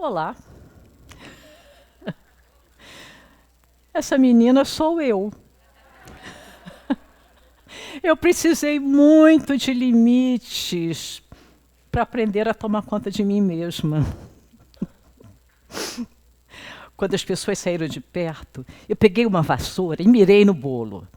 Olá, essa menina sou eu. Eu precisei muito de limites para aprender a tomar conta de mim mesma. Quando as pessoas saíram de perto, eu peguei uma vassoura e mirei no bolo.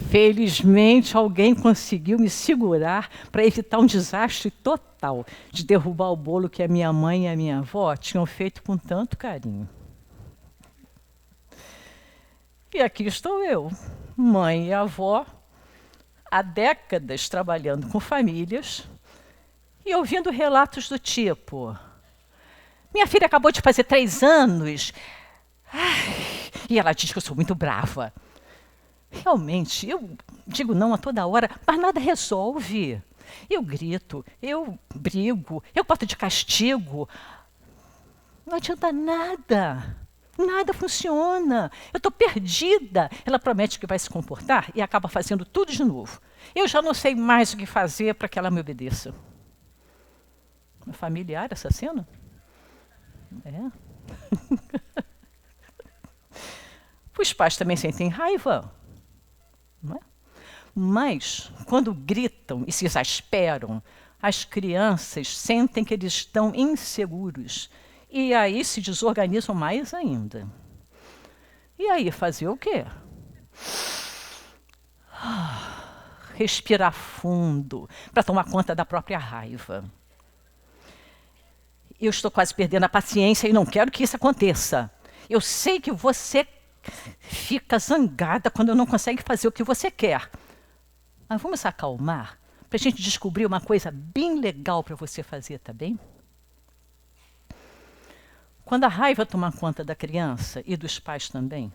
Felizmente, alguém conseguiu me segurar para evitar um desastre total de derrubar o bolo que a minha mãe e a minha avó tinham feito com tanto carinho. E aqui estou eu, mãe e avó, há décadas trabalhando com famílias e ouvindo relatos do tipo: minha filha acabou de fazer 3 anos e ela diz que eu sou muito brava. Realmente, eu digo não a toda hora, mas nada resolve. Eu grito, eu brigo, eu boto de castigo. Não adianta nada. Nada funciona. Eu estou perdida. Ela promete que vai se comportar e acaba fazendo tudo de novo. Eu já não sei mais o que fazer para que ela me obedeça. É familiar essa cena? É. Os pais também sentem raiva. Não é? Mas, quando gritam e se exasperam, as crianças sentem que eles estão inseguros. E aí se desorganizam mais ainda. E aí fazer o quê? Respirar fundo para tomar conta da própria raiva. Eu estou quase perdendo a paciência e não quero que isso aconteça. Eu sei que você fica zangada quando não consegue fazer o que você quer. Mas vamos acalmar para a gente descobrir uma coisa bem legal para você fazer, tá bem? Quando a raiva tomar conta da criança e dos pais também,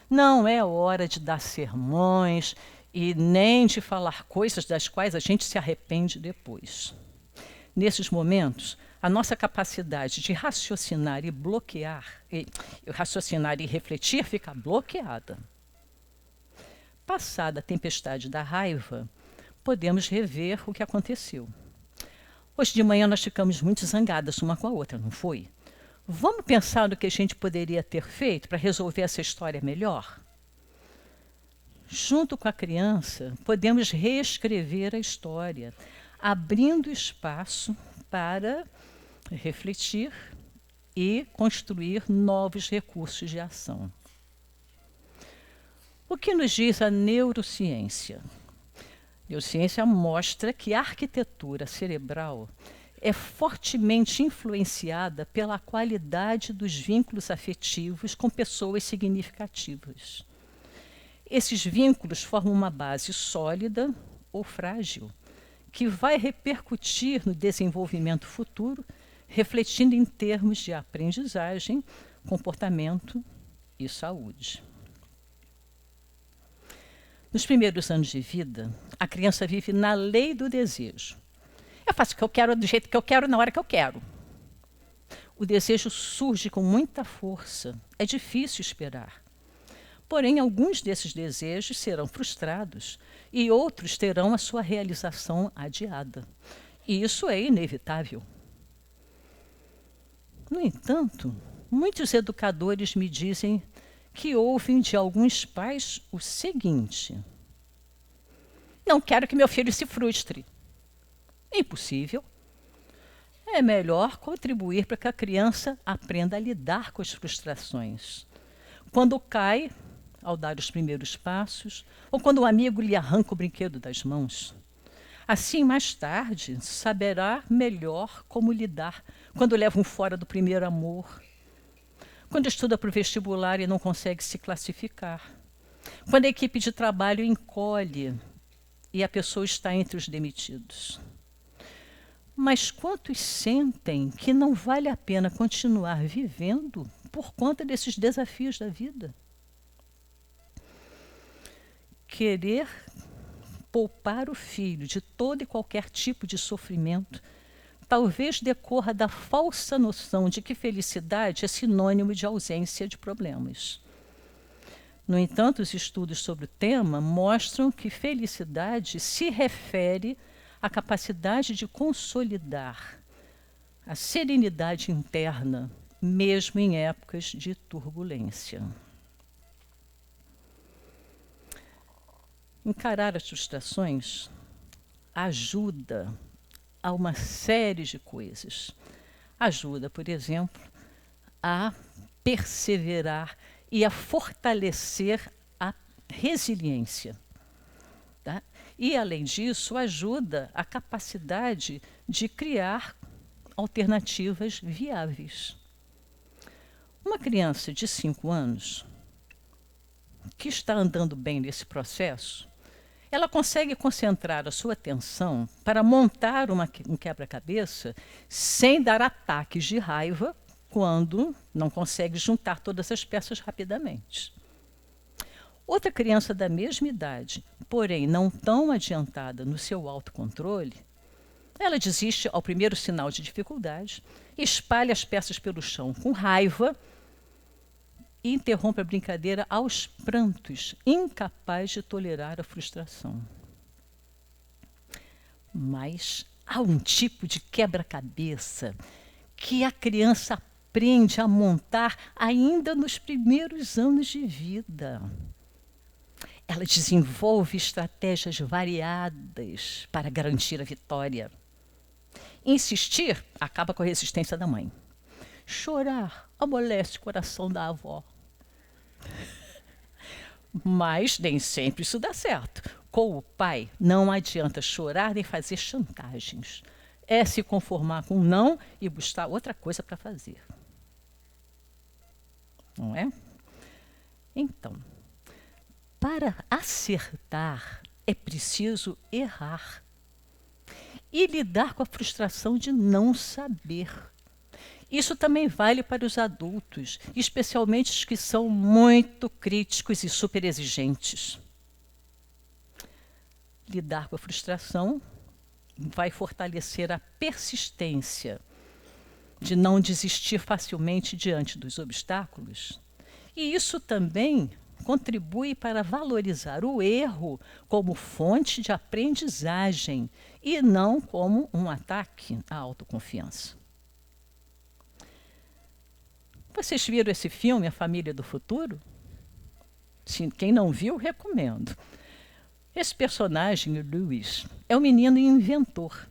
não é hora de dar sermões e nem de falar coisas das quais a gente se arrepende depois. Nesses momentos, a nossa capacidade de raciocinar e refletir fica bloqueada. Passada a tempestade da raiva, podemos rever o que aconteceu. Hoje de manhã nós ficamos muito zangadas uma com a outra, não foi? Vamos pensar no que a gente poderia ter feito para resolver essa história melhor? Junto com a criança, podemos reescrever a história, abrindo espaço para refletir e construir novos recursos de ação. O que nos diz a neurociência? A neurociência mostra que a arquitetura cerebral é fortemente influenciada pela qualidade dos vínculos afetivos com pessoas significativas. Esses vínculos formam uma base sólida ou frágil, que vai repercutir no desenvolvimento futuro, refletindo em termos de aprendizagem, comportamento e saúde. Nos primeiros anos de vida, a criança vive na lei do desejo. Eu faço o que eu quero, do jeito que eu quero, na hora que eu quero. O desejo surge com muita força. É difícil esperar. Porém, alguns desses desejos serão frustrados e outros terão a sua realização adiada. E isso é inevitável. No entanto, muitos educadores me dizem que ouvem de alguns pais o seguinte: não quero que meu filho se frustre. Impossível. É melhor contribuir para que a criança aprenda a lidar com as frustrações. Quando cai, ao dar os primeiros passos, ou quando um amigo lhe arranca o brinquedo das mãos. Assim, mais tarde, saberá melhor como lidar quando leva um fora do primeiro amor, quando estuda para o vestibular e não consegue se classificar, quando a equipe de trabalho encolhe e a pessoa está entre os demitidos. Mas quantos sentem que não vale a pena continuar vivendo por conta desses desafios da vida? Querer poupar o filho de todo e qualquer tipo de sofrimento talvez decorra da falsa noção de que felicidade é sinônimo de ausência de problemas. No entanto, os estudos sobre o tema mostram que felicidade se refere à capacidade de consolidar a serenidade interna mesmo em épocas de turbulência. Encarar as frustrações ajuda a uma série de coisas. Ajuda, por exemplo, a perseverar e a fortalecer a resiliência. Tá? E, além disso, ajuda a capacidade de criar alternativas viáveis. Uma criança de 5 anos que está andando bem nesse processo, ela consegue concentrar a sua atenção para montar um quebra-cabeça sem dar ataques de raiva quando não consegue juntar todas as peças rapidamente. Outra criança da mesma idade, porém não tão adiantada no seu autocontrole, ela desiste ao primeiro sinal de dificuldade, espalha as peças pelo chão com raiva e interrompe a brincadeira aos prantos, incapaz de tolerar a frustração. Mas há um tipo de quebra-cabeça que a criança aprende a montar ainda nos primeiros anos de vida. Ela desenvolve estratégias variadas para garantir a vitória. Insistir acaba com a resistência da mãe. Chorar amolece o coração da avó. Mas nem sempre isso dá certo. Com o pai, não adianta chorar nem fazer chantagens. É se conformar com um não e buscar outra coisa para fazer. Não é? Então, para acertar, é preciso errar. E lidar com a frustração de não saber. Isso também vale para os adultos, especialmente os que são muito críticos e super exigentes. Lidar com a frustração vai fortalecer a persistência de não desistir facilmente diante dos obstáculos. E isso também contribui para valorizar o erro como fonte de aprendizagem e não como um ataque à autoconfiança. Vocês viram esse filme, A Família do Futuro? Sim, quem não viu, recomendo. Esse personagem, o Lewis, é um menino inventor.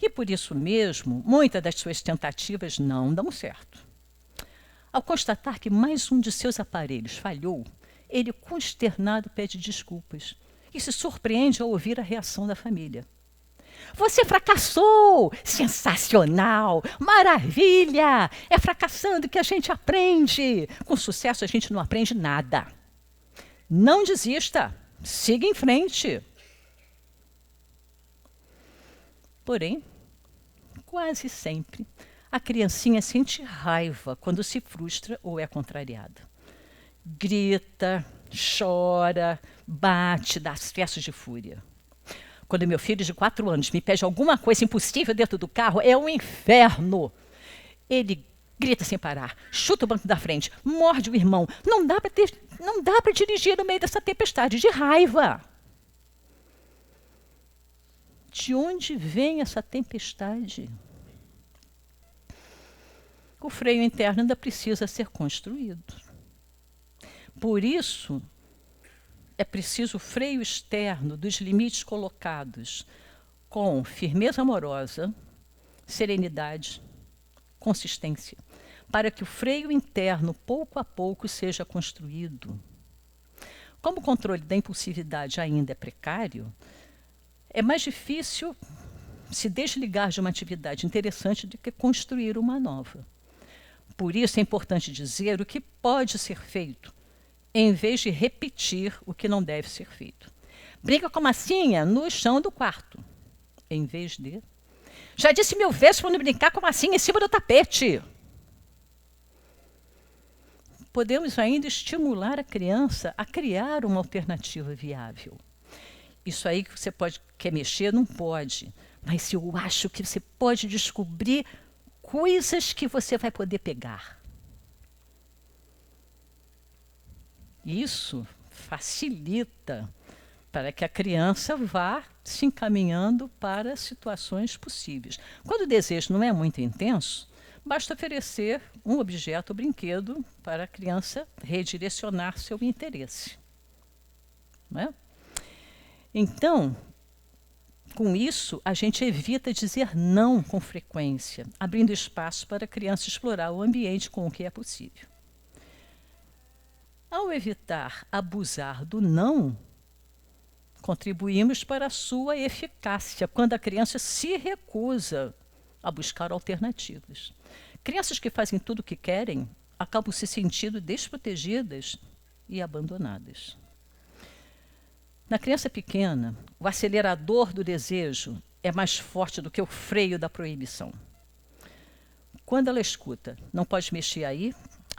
E por isso mesmo, muitas das suas tentativas não dão certo. Ao constatar que mais um de seus aparelhos falhou, ele, consternado, pede desculpas e se surpreende ao ouvir a reação da família. Você fracassou! Sensacional! Maravilha! É fracassando que a gente aprende. Com sucesso a gente não aprende nada. Não desista. Siga em frente. Porém, quase sempre, a criancinha sente raiva quando se frustra ou é contrariada. Grita, chora, bate, dá acessos de fúria. Quando meu filho de 4 anos me pede alguma coisa impossível dentro do carro, é um inferno. Ele grita sem parar, chuta o banco da frente, morde o irmão. Não dá para dirigir no meio dessa tempestade de raiva. De onde vem essa tempestade? O freio interno ainda precisa ser construído. Por isso, é preciso freio externo dos limites colocados com firmeza amorosa, serenidade, consistência, para que o freio interno, pouco a pouco, seja construído. Como o controle da impulsividade ainda é precário, é mais difícil se desligar de uma atividade interessante do que construir uma nova. Por isso é importante dizer o que pode ser feito, em vez de repetir o que não deve ser feito. Brinca com a massinha no chão do quarto, em vez de... Já disse 1000 vezes para não brincar com a massinha em cima do tapete. Podemos ainda estimular a criança a criar uma alternativa viável. Isso aí que você quer mexer, não pode. Mas eu acho que você pode descobrir coisas que você vai poder pegar. Isso facilita para que a criança vá se encaminhando para situações possíveis. Quando o desejo não é muito intenso, Basta oferecer um objeto ou brinquedo para a criança redirecionar seu interesse. Não é? Então, com isso, a gente evita dizer não com frequência, abrindo espaço para a criança explorar o ambiente com o que é possível. Ao evitar abusar do não, contribuímos para a sua eficácia quando a criança se recusa a buscar alternativas. Crianças que fazem tudo o que querem acabam se sentindo desprotegidas e abandonadas. Na criança pequena, o acelerador do desejo é mais forte do que o freio da proibição. Quando ela escuta, não pode mexer aí,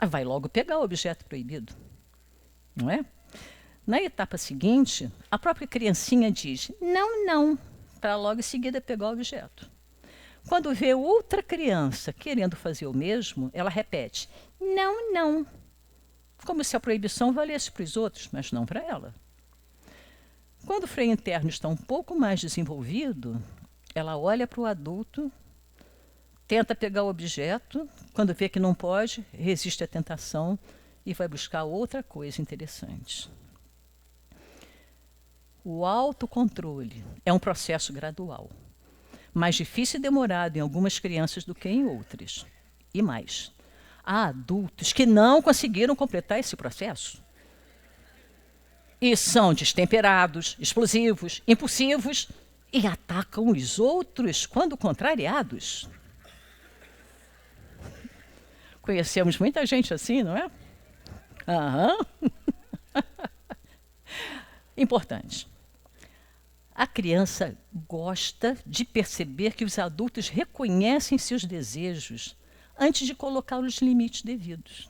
vai logo pegar o objeto proibido. Não é? Na etapa seguinte, a própria criancinha diz não, não, para logo em seguida pegar o objeto. Quando vê outra criança querendo fazer o mesmo, ela repete não, não, como se a proibição valesse para os outros, mas não para ela. Quando o freio interno está um pouco mais desenvolvido, ela olha para o adulto, tenta pegar o objeto, quando vê que não pode, resiste à tentação e vai buscar outra coisa interessante. O autocontrole é um processo gradual, mais difícil e demorado em algumas crianças do que em outras. E mais, há adultos que não conseguiram completar esse processo. E são destemperados, explosivos, impulsivos e atacam os outros quando contrariados. Conhecemos muita gente assim, não é? Aham. Importante. A criança gosta de perceber que os adultos reconhecem seus desejos antes de colocar os limites devidos.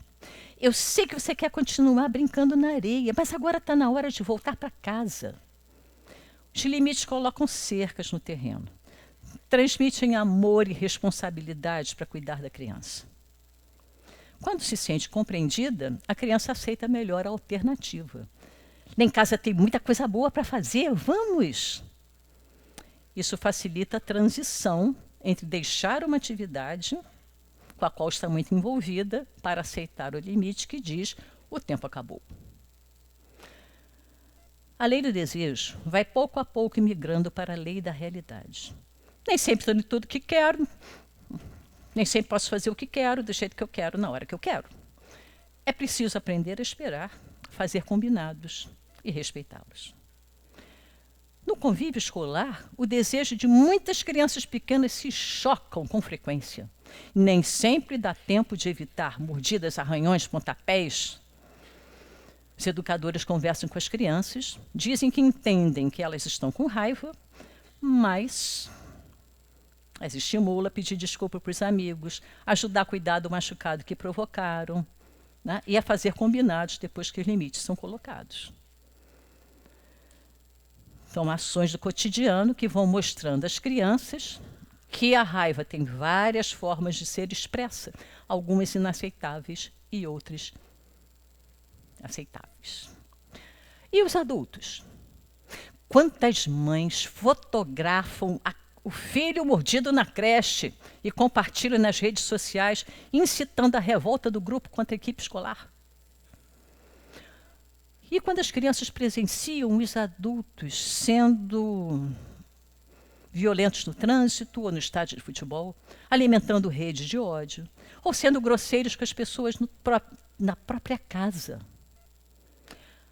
Eu sei que você quer continuar brincando na areia, mas agora está na hora de voltar para casa. Os limites colocam cercas no terreno, transmitem amor e responsabilidade para cuidar da criança. Quando se sente compreendida, a criança aceita melhor a alternativa. Lá em casa tem muita coisa boa para fazer, vamos! Isso facilita a transição entre deixar uma atividade com a qual está muito envolvida para aceitar o limite que diz o tempo acabou. A lei do desejo vai pouco a pouco migrando para a lei da realidade. Nem sempre estou em tudo que quero, nem sempre posso fazer o que quero, do jeito que eu quero, na hora que eu quero. É preciso aprender a esperar, fazer combinados e respeitá-los. No convívio escolar, o desejo de muitas crianças pequenas se chocam com frequência. Nem sempre dá tempo de evitar mordidas, arranhões, pontapés. Os educadores conversam com as crianças, dizem que entendem que elas estão com raiva, mas as estimula a pedir desculpa para os amigos, ajudar a cuidar do machucado que provocaram, né? E a fazer combinados depois que os limites são colocados. São ações do cotidiano que vão mostrando às crianças que a raiva tem várias formas de ser expressa, algumas inaceitáveis e outras aceitáveis. E os adultos? Quantas mães fotografam o filho mordido na creche e compartilham nas redes sociais, incitando a revolta do grupo contra a equipe escolar? E quando as crianças presenciam os adultos sendo violentos no trânsito ou no estádio de futebol, alimentando rede de ódio, ou sendo grosseiros com as pessoas na própria casa.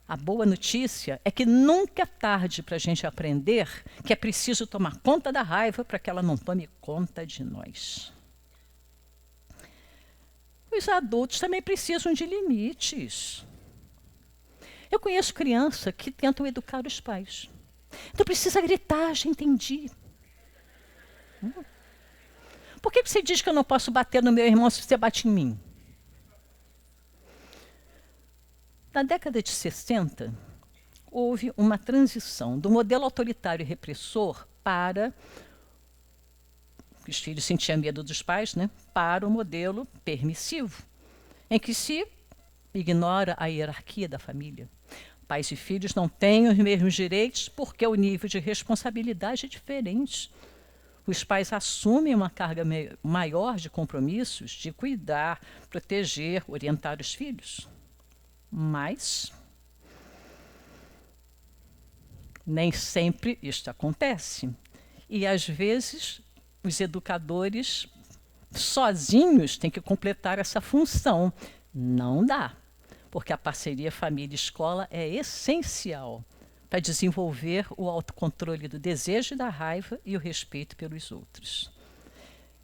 A boa notícia é que nunca é tarde para a gente aprender que é preciso tomar conta da raiva para que ela não tome conta de nós. Os adultos também precisam de limites. Eu conheço crianças que tentam educar os pais. Não precisa gritar, já entendi. Por que você diz que eu não posso bater no meu irmão se você bate em mim? Na década de 60, houve uma transição do modelo autoritário e repressor para, os filhos sentiam medo dos pais, né, para o modelo permissivo, em que se ignora a hierarquia da família. Pais e filhos não têm os mesmos direitos porque o nível de responsabilidade é diferente. os pais assumem uma carga maior de compromissos de cuidar, proteger, orientar os filhos. Mas nem sempre isto acontece. E, às vezes, os educadores sozinhos têm que completar essa função. Não dá, porque a parceria família-escola é essencial para desenvolver o autocontrole do desejo e da raiva e o respeito pelos outros.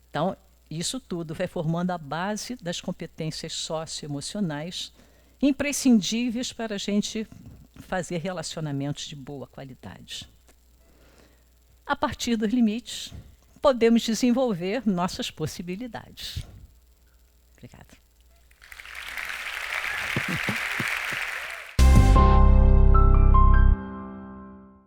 Então, isso tudo vai formando a base das competências socioemocionais imprescindíveis para a gente fazer relacionamentos de boa qualidade. A partir dos limites, podemos desenvolver nossas possibilidades. Obrigada.